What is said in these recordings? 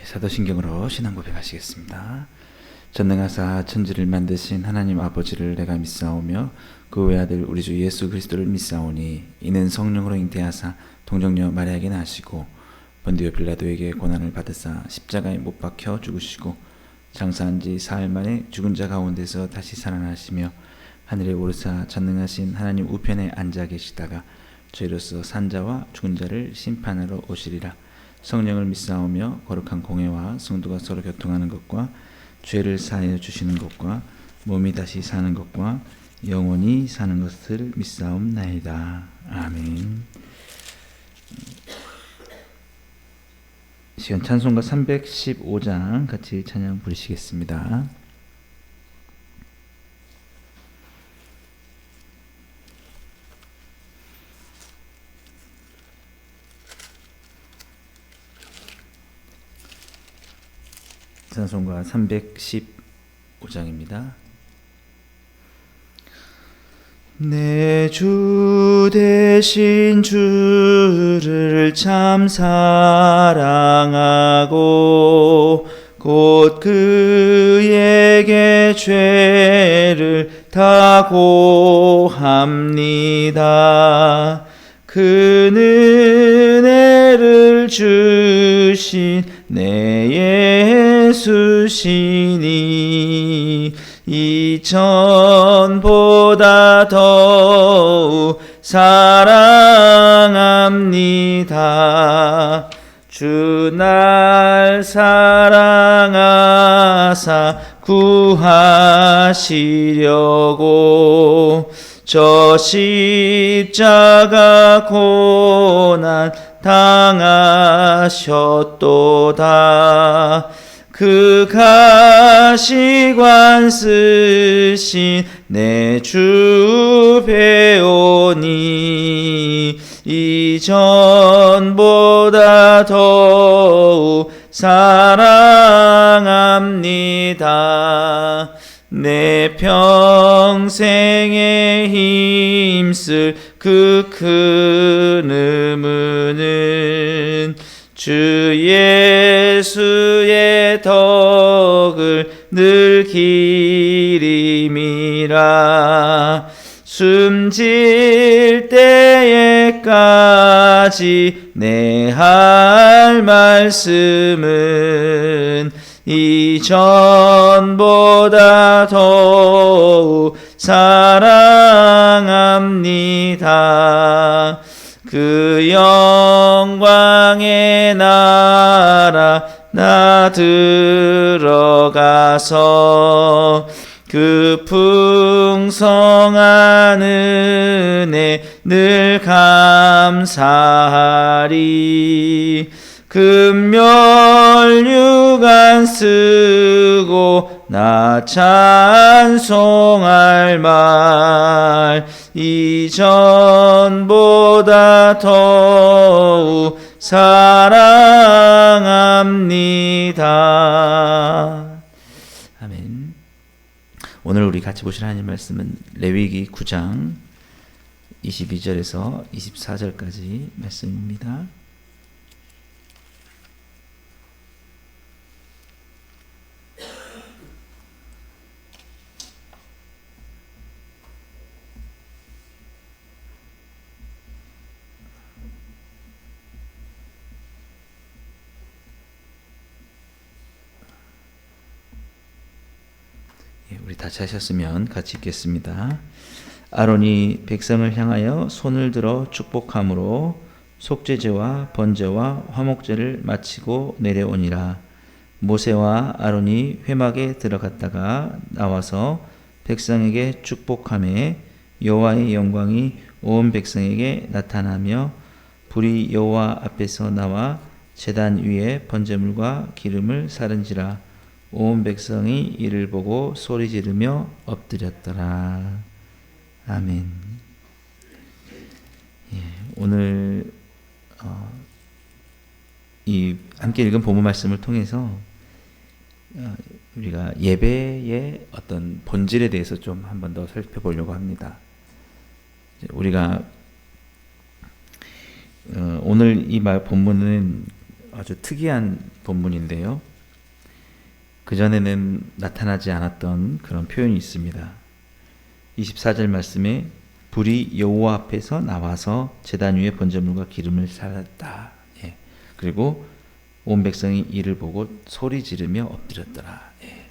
사도신경으로 신앙 고백하시겠습니다. 전능하사 천지를 만드신 하나님 아버지를 내가 믿사오며 그 외아들 우리 주 예수 그리스도를 믿사오니 이는 성령으로 잉태하사 동정녀 마리아에게 나시고 본디오 빌라도에게 고난을 받으사 십자가에 못 박혀 죽으시고 장사한 지 사흘 만에 죽은 자 가운데서 다시 살아나시며 하늘에 오르사 전능하신 하나님 우편에 앉아 계시다가 저희로서 산 자와 죽은 자를 심판하러 오시리라. 성령을 믿사오며 거룩한 공회와 성도가 서로 교통하는 것과 죄를 사하여 주시는 것과 몸이 다시 사는 것과 영원히 사는 것을 믿사옵나이다. 아멘. 시간 찬송가 315장 같이 찬양 부르시겠습니다. 찬송가 315장입니다. 내 주 되신 주를 참 사랑하고 곧 그에게 죄를 다 고합니다. 그는 은혜를 주신 내 예수시니 이전보다 더욱 사랑합니다. 주 날 사랑하사 구하시려고 저 십자가 고난 당하셨도다. 그 가시관 쓰신 내 주 배우니 이전보다 더욱 사랑합니다. 내 평생에 힘쓸 그 큰 의무는 주 예수의 덕을 늘 기림이라. 숨질 때에까지 내 할 말씀은 이전보다 더욱 사랑합니다. 그 영광의 나라 나 들어가서 그 풍성한 은혜 늘 감사하리. 금멸류관 쓰고 나 찬송할 말 이전보다 더욱 사랑합니다. 아멘. 오늘 우리 같이 보실 하나님 말씀은 레위기 9장 22절에서 24절까지 말씀입니다. 우리 다 찾으셨으면 같이 읽겠습니다. 아론이 백성을 향하여 손을 들어 축복함으로 속죄제와 번제와 화목제를 마치고 내려오니라. 모세와 아론이 회막에 들어갔다가 나와서 백성에게 축복하매 여호와의 영광이 온 백성에게 나타나며 불이 여호와 앞에서 나와 제단 위에 번제물과 기름을 사른지라. 온 백성이 이를 보고 소리 지르며 엎드렸더라. 아멘. 오늘 이 함께 읽은 본문 말씀을 통해서 우리가 예배의 어떤 본질에 대해서 좀 한 번 더 살펴보려고 합니다. 우리가 오늘 이 본문은 아주 특이한 본문인데요. 그전에는 나타나지 않았던 그런 표현이 있습니다. 24절 말씀에 불이 여호와 앞에서 나와서 제단 위에 번제물과 기름을 살았다. 예. 그리고 온 백성이 이를 보고 소리 지르며 엎드렸더라. 예.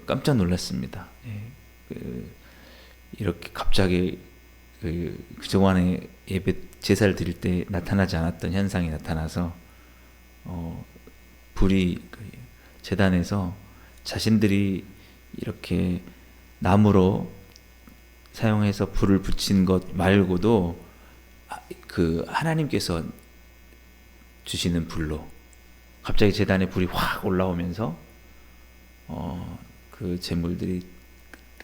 깜짝 놀랐습니다. 예. 이렇게 갑자기 그동안에 예배 제사를 드릴 때 나타나지 않았던 현상이 나타나서 불이 제단에서 자신들이 이렇게 나무로 사용해서 불을 붙인 것 말고도 그 하나님께서 주시는 불로 갑자기 제단에 불이 확 올라오면서 그 제물들이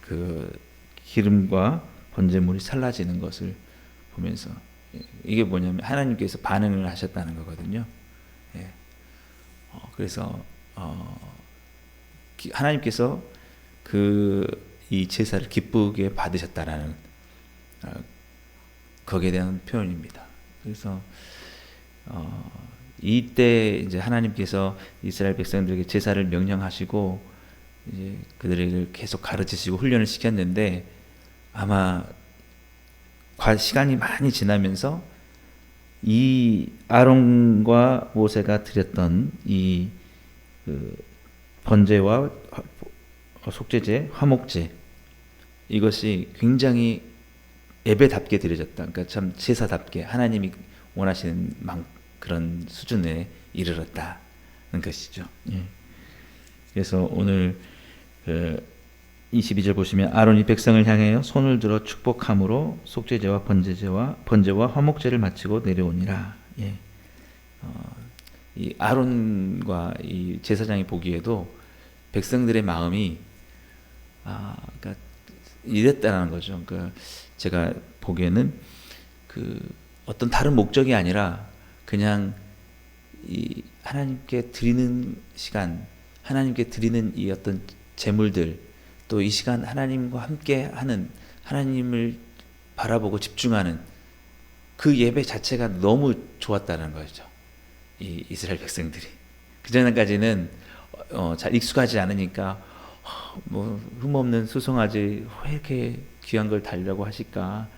그 기름과 번제물이 살라지는 것을 보면서 이게 뭐냐면 하나님께서 반응을 하셨다는 거거든요. 예. 그래서 하나님께서 이 제사를 기쁘게 받으셨다라는 거기에 대한 표현입니다. 그래서 이때 이제 하나님께서 이스라엘 백성들에게 제사를 명령하시고 이제 그들을 계속 가르치시고 훈련을 시켰는데 아마 시간이 많이 지나면서 이 아론과 모세가 드렸던 이 번제와 속죄제, 화목제 이것이 굉장히 예배답게 드려졌다. 그러니까 참 제사답게 하나님이 원하시는 그런 수준에 이르렀다는 것이죠. 예. 그래서 오늘 22절 보시면 아론이 백성을 향하여 손을 들어 축복함으로 속죄제와 번제와 화목제를 마치고 내려오니라. 예. 이 아론과 이 제사장이 보기에도 백성들의 마음이 그러니까 이랬다는 거죠. 그러니까 제가 보기에는 어떤 다른 목적이 아니라 그냥 이 하나님께 드리는 시간, 하나님께 드리는 이 어떤 제물들, 또 이 시간 하나님과 함께 하는, 하나님을 바라보고 집중하는 그 예배 자체가 너무 좋았다는 거죠. 이 이스라엘 백성들이 그전까지는 잘 익숙하지 않으니까 뭐 흠없는 수송아지 왜 이렇게 귀한 걸 달라고 하실까,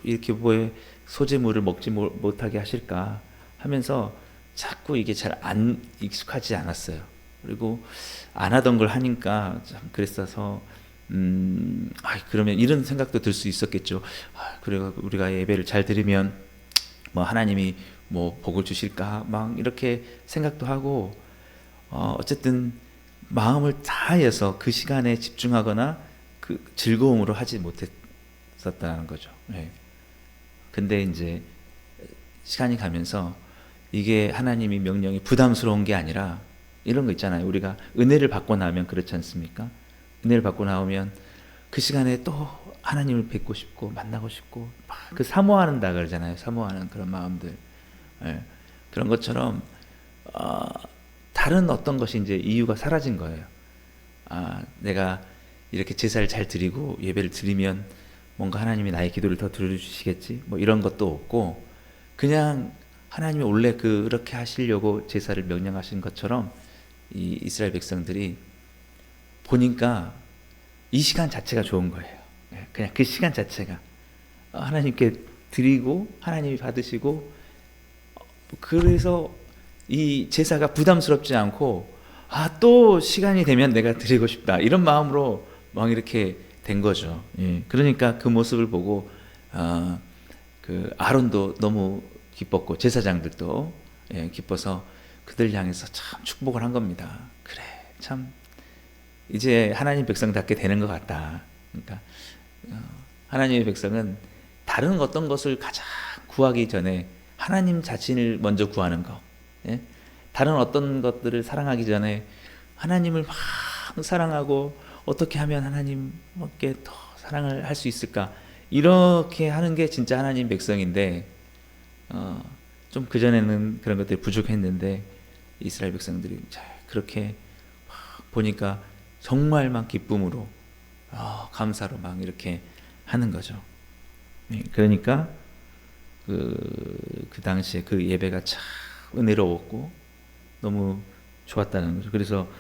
이렇게 뭐 소재물을 먹지 못하게 하실까 하면서 자꾸 이게 잘 안 익숙하지 않았어요. 그리고 안 하던 걸 하니까 참 그랬어서 그러면 이런 생각도 들 수 있었겠죠. 그리고 우리가 예배를 잘 드리면 뭐 하나님이 뭐 복을 주실까 막 이렇게 생각도 하고 어쨌든 마음을 다해서 그 시간에 집중하거나 그 즐거움으로 하지 못했었다는 거죠. 네. 근데 이제 시간이 가면서 이게 하나님이 명령이 부담스러운 게 아니라 이런 거 있잖아요. 우리가 은혜를 받고 나면 그렇지 않습니까? 은혜를 받고 나오면 그 시간에 또 하나님을 뵙고 싶고 만나고 싶고 막 그 사모한다 그러잖아요. 사모하는 그런 마음들. 예. 그런 것처럼 다른 어떤 것이 이제 이유가 사라진 거예요. 내가 이렇게 제사를 잘 드리고 예배를 드리면 뭔가 하나님이 나의 기도를 더 들어주시겠지? 뭐 이런 것도 없고 그냥 하나님이 원래 그렇게 하시려고 제사를 명령하신 것처럼 이 이스라엘 백성들이 보니까 이 시간 자체가 좋은 거예요. 그냥 그 시간 자체가 하나님께 드리고 하나님이 받으시고 그래서 이 제사가 부담스럽지 않고 또 시간이 되면 내가 드리고 싶다 이런 마음으로 막 이렇게 된 거죠. 예. 그러니까 그 모습을 보고 그 아론도 너무 기뻤고 제사장들도 기뻐서 그들 향해서 참 축복을 한 겁니다. 그래, 참 이제 하나님 백성답게 되는 것 같다. 그러니까 하나님의 백성은 다른 어떤 것을 가장 구하기 전에 하나님 자신을 먼저 구하는 거. 예? 다른 어떤 것들을 사랑하기 전에 하나님을 막 사랑하고 어떻게 하면 하나님께 더 사랑을 할 수 있을까? 이렇게 하는 게 진짜 하나님 백성인데 좀 그전에는 그런 것들이 부족했는데 이스라엘 백성들이 그렇게 보니까 정말 막 기쁨으로 감사로 막 이렇게 하는 거죠. 그러니까 그 당시에 그 예배가 참 은혜로웠고 너무 좋았다는 거죠. 그래서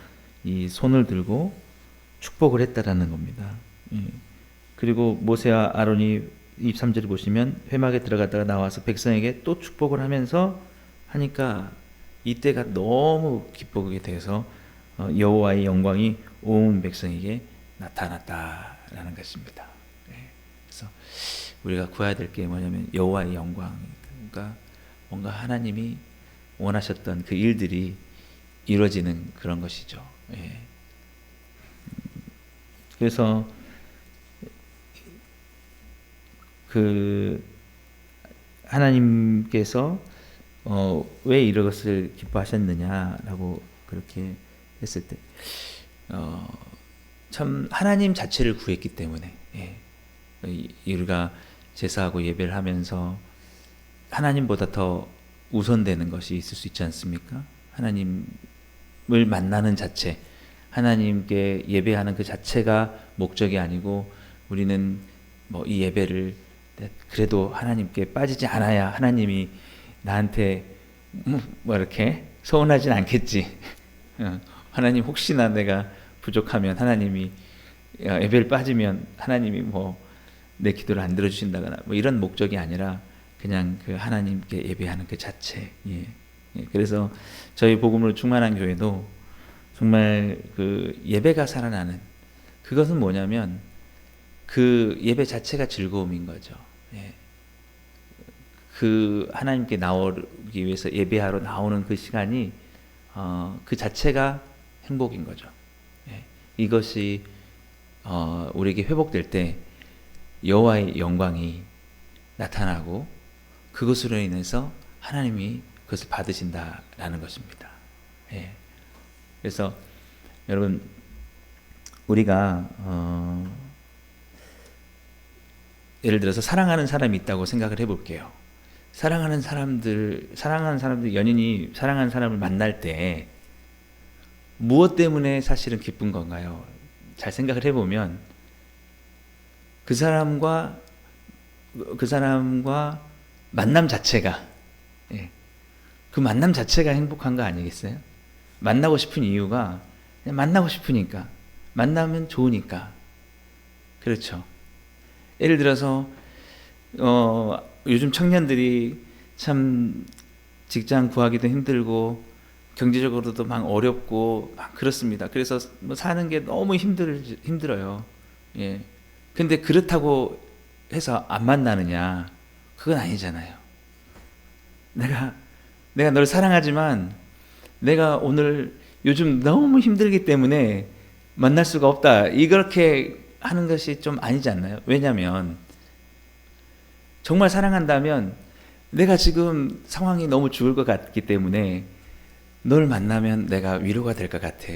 이 손을 들고 축복을 했다라는 겁니다. 예. 그리고 모세와 아론이 23절을 보시면 회막에 들어갔다가 나와서 백성에게 또 축복을 하면서 하니까 이때가 너무 기쁘게 돼서 여호와의 영광이 온 백성에게 나타났다라는 것입니다. 그래서 우리가 구해야 될 게 뭐냐면 여호와의 영광, 그러니까 뭔가 하나님이 원하셨던 그 일들이 이루어지는 그런 것이죠. 그래서 그 하나님께서 왜 이것을 기뻐하셨느냐라고 그렇게 했을 때 참 하나님 자체를 구했기 때문에 우리가 제사하고 예배를 하면서 하나님보다 더 우선되는 것이 있을 수 있지 않습니까? 하나님을 만나는 자체, 하나님께 예배하는 그 자체가 목적이 아니고 우리는 뭐 이 예배를 그래도 하나님께 빠지지 않아야 하나님이 나한테 뭐 이렇게 서운하진 않겠지. 하나님 혹시나 내가 부족하면 하나님이 예배를 빠지면 하나님이 뭐 내 기도를 안 들어주신다거나 뭐 이런 목적이 아니라 그냥 그 하나님께 예배하는 그 자체. 그래서 저희 복음으로 충만한 교회도 정말 그 예배가 살아나는 그것은 뭐냐면 그 예배 자체가 즐거움인 거죠. 그 하나님께 나오기 위해서 예배하러 나오는 그 시간이 그 자체가 행복인 거죠. 이것이 우리에게 회복될 때 여호와의 영광이 나타나고 그것으로 인해서 하나님이 그것을 받으신다라는 것입니다. 그래서 여러분 우리가 예를 들어서 사랑하는 사람이 있다고 생각을 해볼게요. 사랑하는 사람들 연인이 사랑하는 사람을 만날 때 무엇 때문에 사실은 기쁜 건가요? 잘 생각을 해보면 그 사람과 만남 자체가 그 만남 자체가 행복한 거 아니겠어요? 만나고 싶은 이유가 그냥 만나고 싶으니까, 만나면 좋으니까. 그렇죠. 예를 들어서 요즘 청년들이 참 직장 구하기도 힘들고 경제적으로도 막 어렵고 막 그렇습니다. 그래서 뭐 사는 게 너무 힘들어요. 근데 그렇다고 해서 안 만나느냐? 그건 아니잖아요. 내가 널 사랑하지만 내가 오늘 요즘 너무 힘들기 때문에 만날 수가 없다. 이렇게 하는 것이 좀 아니지 않나요? 왜냐하면 정말 사랑한다면 내가 지금 상황이 너무 죽을 것 같기 때문에 널 만나면 내가 위로가 될 것 같아.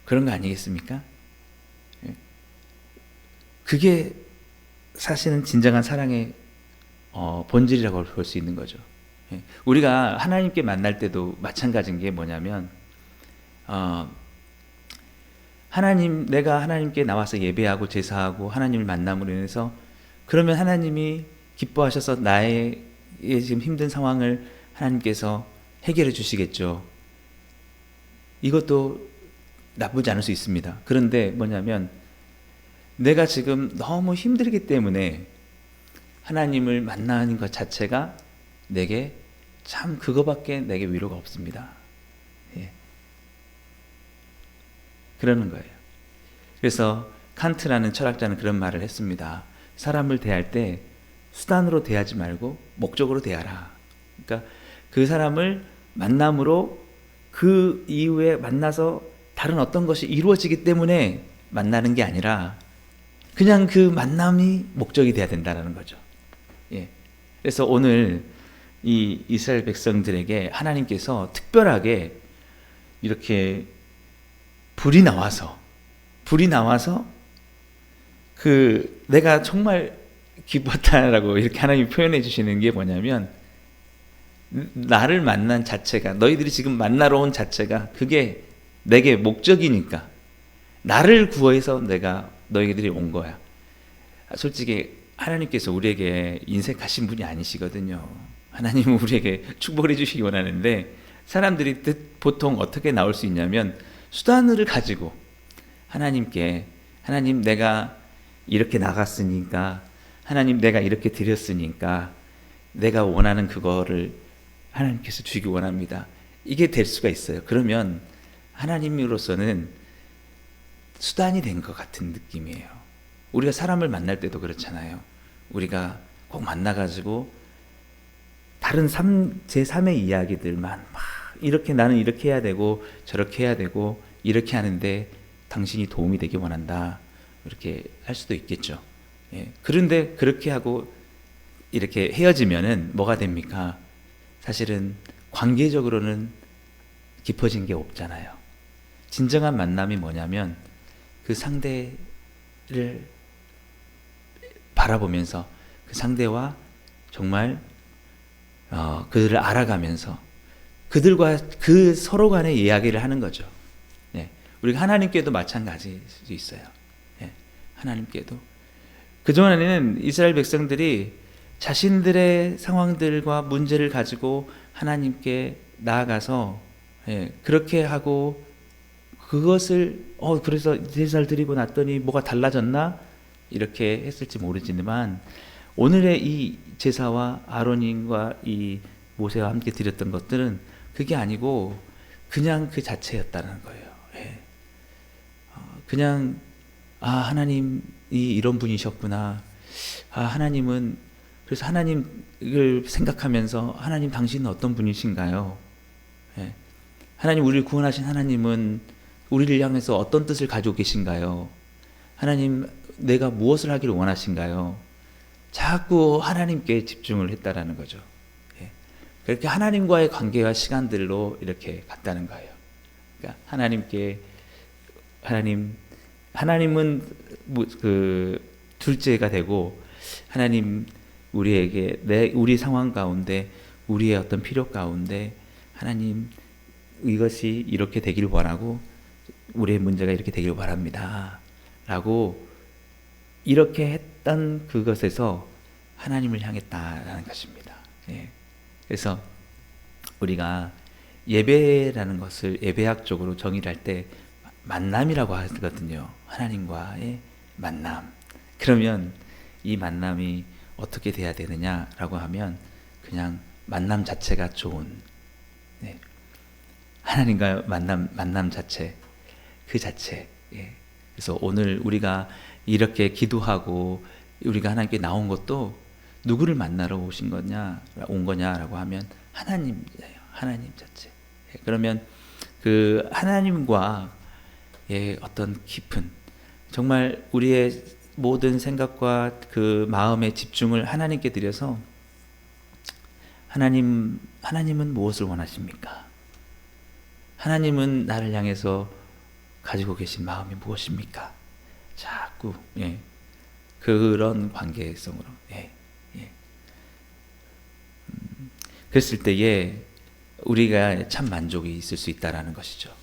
그런 거 아니겠습니까? 그게 사실은 진정한 사랑의 본질이라고 볼 수 있는 거죠. 우리가 하나님께 만날 때도 마찬가지인 게 뭐냐면 내가 하나님께 나와서 예배하고 제사하고 하나님을 만남으로 인해서 그러면 하나님이 기뻐하셔서 나의 지금 힘든 상황을 하나님께서 해결해 주시겠죠. 이것도 나쁘지 않을 수 있습니다. 그런데 뭐냐면 내가 지금 너무 힘들기 때문에 하나님을 만나는 것 자체가 내게 참 그거밖에 내게 위로가 없습니다. 그러는 거예요. 그래서 칸트라는 철학자는 그런 말을 했습니다. 사람을 대할 때 수단으로 대하지 말고 목적으로 대하라. 그러니까 그 사람을 만남으로 그 이후에 만나서 다른 어떤 것이 이루어지기 때문에 만나는 게 아니라 그냥 그 만남이 목적이 돼야 된다는 거죠. 그래서 오늘 이 이스라엘 백성들에게 하나님께서 특별하게 이렇게 불이 나와서 그 내가 정말 기뻤다라고 이렇게 하나님이 표현해 주시는 게 뭐냐면 나를 만난 자체가, 너희들이 지금 만나러 온 자체가 그게 내게 목적이니까 나를 구해서 내가 너희들이 온 거야. 솔직히 하나님께서 우리에게 인색하신 분이 아니시거든요. 하나님은 우리에게 축복을 해주시기 원하는데 사람들이 보통 어떻게 나올 수 있냐면 수단을 가지고 하나님께 하나님 내가 이렇게 나갔으니까 하나님 내가 이렇게 드렸으니까 내가 원하는 그거를 하나님께서 주기 원합니다. 이게 될 수가 있어요. 그러면 하나님으로서는 수단이 된 것 같은 느낌이에요. 우리가 사람을 만날 때도 그렇잖아요. 우리가 꼭 만나가지고 다른 제3의 이야기들만 막 이렇게 나는 이렇게 해야 되고 저렇게 해야 되고 이렇게 하는데 당신이 도움이 되기 원한다. 이렇게 할 수도 있겠죠. 예. 그런데 그렇게 하고 이렇게 헤어지면은 뭐가 됩니까? 사실은 관계적으로는 깊어진 게 없잖아요. 진정한 만남이 뭐냐면 그 상대를 바라보면서 그 상대와 정말 그들을 알아가면서 그들과 그 서로 간의 이야기를 하는 거죠. 예. 우리가 하나님께도 마찬가지일 수 있어요. 예. 하나님께도 그동안에는 이스라엘 백성들이 자신들의 상황들과 문제를 가지고 하나님께 나아가서 그렇게 하고 그것을 그래서 제사를 드리고 났더니 뭐가 달라졌나 이렇게 했을지 모르지만 오늘의 이 제사와 아론과 이 모세와 함께 드렸던 것들은 그게 아니고 그냥 그 자체였다는 거예요. 그냥 하나님이 이런 분이셨구나. 하나님은 그래서 하나님을 생각하면서 하나님 당신은 어떤 분이신가요? 하나님 우리를 구원하신 하나님은 우리를 향해서 어떤 뜻을 가지고 계신가요? 하나님 내가 무엇을 하기를 원하신가요? 자꾸 하나님께 집중을 했다라는 거죠. 그렇게 하나님과의 관계와 시간들로 이렇게 갔다는 거예요. 그러니까 하나님은 그 둘째가 되고 하나님 우리에게 우리 상황 가운데 우리의 어떤 필요 가운데 하나님 이것이 이렇게 되기를 원하고 우리의 문제가 이렇게 되기를 바랍니다. 라고 이렇게 했던 그것에서 하나님을 향했다라는 것입니다. 그래서 우리가 예배라는 것을 예배학적으로 정의를 할 때 만남이라고 하거든요. 하나님과의 만남. 그러면 이 만남이 어떻게 돼야 되느냐라고 하면 그냥 만남 자체가 좋은 하나님과 만남 자체 그 자체. 그래서 오늘 우리가 이렇게 기도하고 우리가 하나님께 나온 것도 누구를 만나러 온 거냐라고 하면 하나님이에요. 하나님 자체. 그러면 그 하나님과 어떤 깊은 정말 우리의 모든 생각과 그 마음의 집중을 하나님께 드려서 하나님은 무엇을 원하십니까? 하나님은 나를 향해서 가지고 계신 마음이 무엇입니까? 자꾸 그런 관계성으로 그랬을 때에 우리가 참 만족이 있을 수 있다라는 것이죠.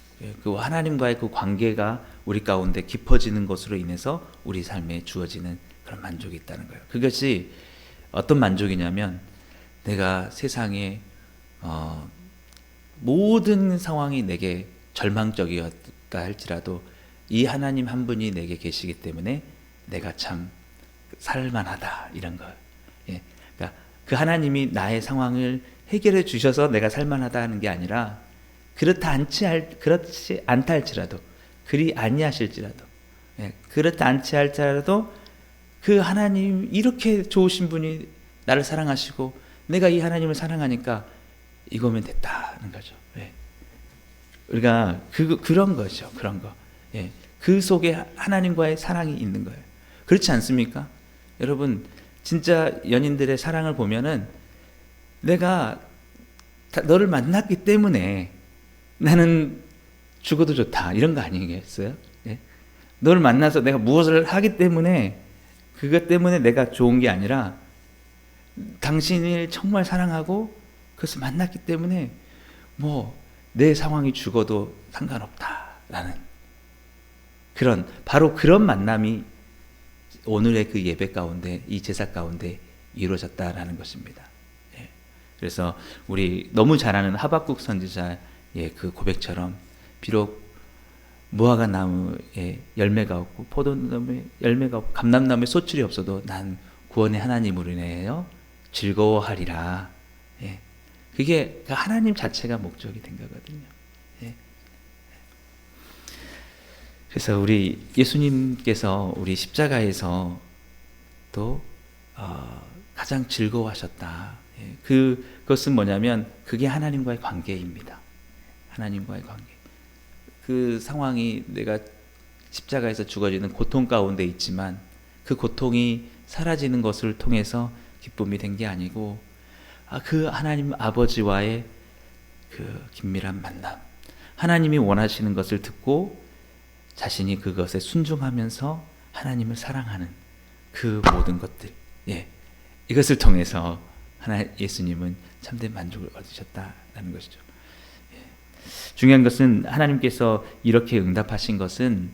그 하나님과의 그 관계가 우리 가운데 깊어지는 것으로 인해서 우리 삶에 주어지는 그런 만족이 있다는 거예요. 그것이 어떤 만족이냐면 내가 세상에 모든 상황이 내게 절망적이었다 할지라도 이 하나님 한 분이 내게 계시기 때문에 내가 참 살만하다 이런 거. 그러니까 그 하나님이 나의 상황을 해결해 주셔서 내가 살만하다 하는 게 아니라 그렇지 않다 할지라도 그리 아니하실지라도 그렇지 않지 할지라도 그 하나님 이렇게 좋으신 분이 나를 사랑하시고 내가 이 하나님을 사랑하니까 이거면 됐다는 거죠. 우리가 그런 거죠. 그런 거. 그 속에 하나님과의 사랑이 있는 거예요. 그렇지 않습니까? 여러분 진짜 연인들의 사랑을 보면은 내가 너를 만났기 때문에 나는 죽어도 좋다 이런 거 아니겠어요? 너를 만나서 내가 무엇을 하기 때문에 그것 때문에 내가 좋은 게 아니라 당신을 정말 사랑하고 그것을 만났기 때문에 내 상황이 죽어도 상관없다라는 바로 그런 만남이 오늘의 그 예배 가운데 이 제사 가운데 이루어졌다라는 것입니다. 그래서 우리 너무 잘 아는 하박국 선지자의 그 고백처럼 비록 무화과 나무에 열매가 없고 포도나무에 열매가 없고 감람나무에 소출이 없어도 난 구원의 하나님으로 인하여 즐거워하리라. 예. 그게 하나님 자체가 목적이 된 거거든요. 예. 그래서 우리 예수님께서 우리 십자가에서 또 가장 즐거워하셨다. 예. 그것은 뭐냐면 그게 하나님과의 관계입니다. 하나님과의 관계. 그 상황이 내가 십자가에서 죽어지는 고통 가운데 있지만 그 고통이 사라지는 것을 통해서 기쁨이 된 게 아니고 그 하나님 아버지와의 그 긴밀한 만남, 하나님이 원하시는 것을 듣고 자신이 그것에 순종하면서 하나님을 사랑하는 그 모든 것들, 예, 이것을 통해서 예수님은 참된 만족을 얻으셨다라는 것이죠. 예. 중요한 것은 하나님께서 이렇게 응답하신 것은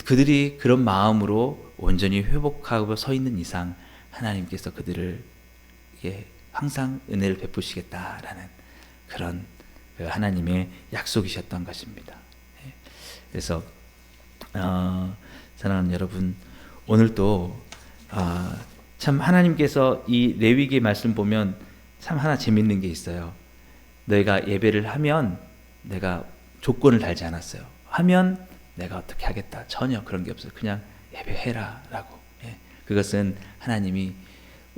그들이 그런 마음으로 온전히 회복하고 서 있는 이상 하나님께서 그들을 항상 은혜를 베푸시겠다라는 그런 하나님의 약속이셨던 것입니다. 그래서 사랑하는 여러분, 오늘도 참 하나님께서 이 레위기 말씀 보면 참 하나 재밌는 게 있어요. 너희가 예배를 하면 내가 조건을 달지 않았어요. 하면 내가 어떻게 하겠다. 전혀 그런 게 없어요. 그냥 예배해라 라고. 그것은 하나님이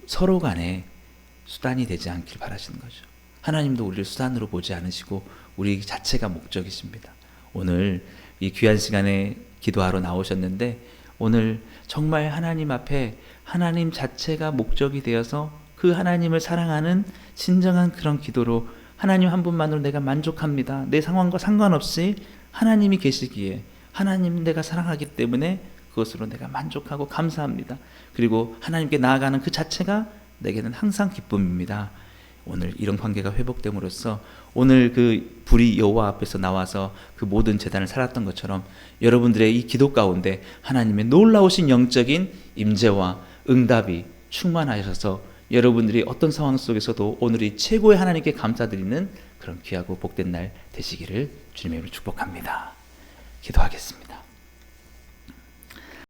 서로 간에 수단이 되지 않길 바라시는 거죠. 하나님도 우리를 수단으로 보지 않으시고 우리 자체가 목적이십니다. 오늘 이 귀한 시간에 기도하러 나오셨는데 오늘 정말 하나님 앞에 하나님 자체가 목적이 되어서 그 하나님을 사랑하는 진정한 그런 기도로 하나님 한 분만으로 내가 만족합니다. 내 상황과 상관없이 하나님이 계시기에 하나님 내가 사랑하기 때문에 그것으로 내가 만족하고 감사합니다. 그리고 하나님께 나아가는 그 자체가 내게는 항상 기쁨입니다. 오늘 이런 관계가 회복됨으로써 오늘 그 불이 여호와 앞에서 나와서 그 모든 제단을 살았던 것처럼 여러분들의 이 기도 가운데 하나님의 놀라우신 영적인 임재와 응답이 충만하셔서 여러분들이 어떤 상황 속에서도 오늘이 최고의 하나님께 감사드리는 그런 귀하고 복된 날 되시기를 주님의 이름으로 축복합니다. 기도하겠습니다.